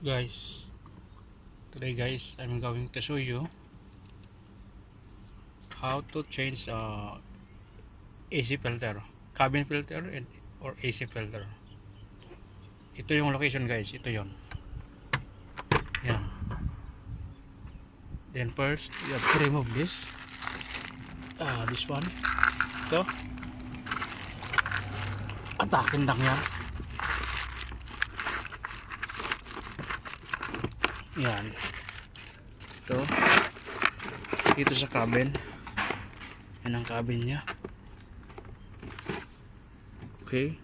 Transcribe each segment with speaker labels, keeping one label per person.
Speaker 1: Guys, today guys I'm going to show you how to change AC filter, cabin filter or AC filter. Ito yung location guys, ito yon. Yan. Then first you have to remove this this one. Ito, atakin lang yan. Yan. Ito, dito sa cabin. Yan ang cabin niya. Okay.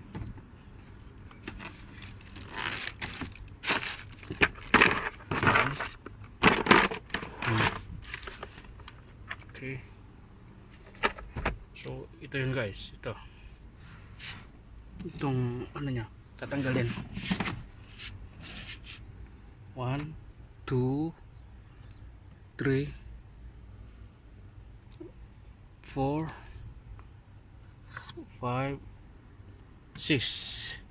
Speaker 1: Okay. So, ito yun guys. Itong ano niya, tatanggalin. 1, 2, 3, 4, 5, 6.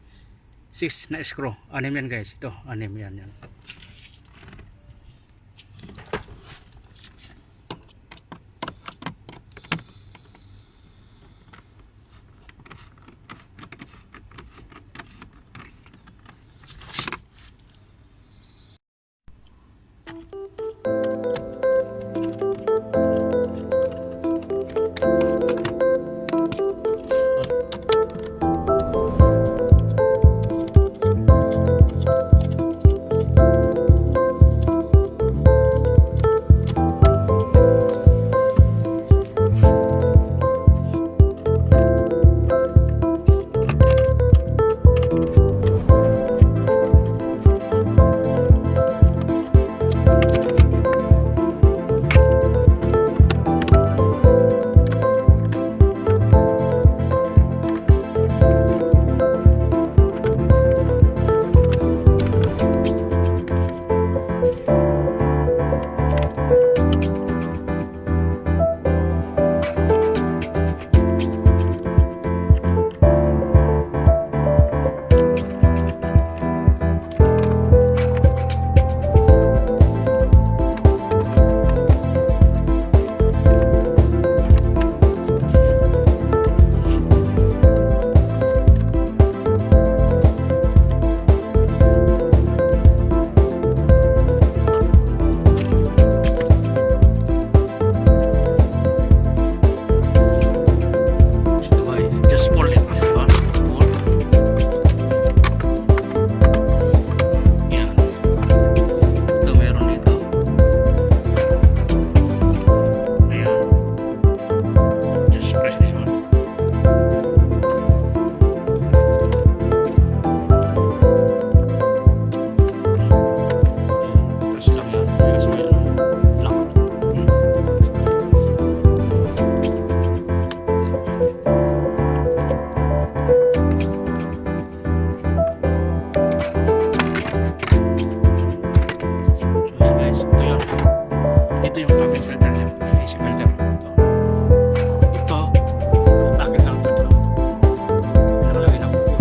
Speaker 1: 6 na screw. 6 yan guys. Ito, 6 yan. Ito yung cabin filter niya, AC filter. Ito, atake lang ito. Yung nakalagay na buko.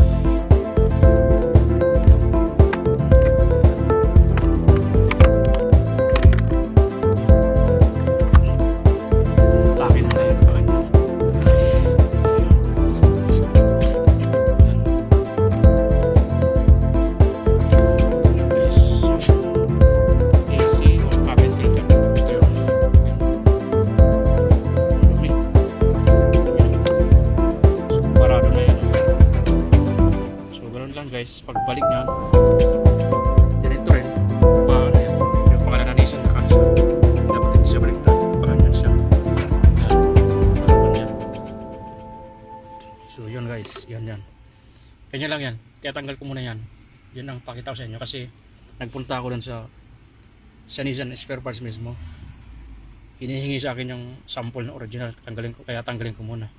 Speaker 1: Atake na yun sa kanya. AC or cabin filter. Guys, pagbalik niyan ganito rin yung pangalan na Nissan na siya dapat hindi siya baliktad, pangalan siya yan. So yun guys, yan kanya lang yan, tiyatanggal ko muna yan ang pakita ko sa inyo kasi nagpunta ako dun sa Nissan spare parts mismo, hinihingi sa akin yung sample na original, kaya tanggalin ko muna.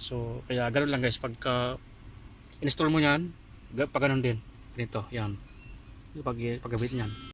Speaker 1: So kaya ganoon lang guys, pagka install mo yan pag ganun din, ganito, yan pagkabit nyan.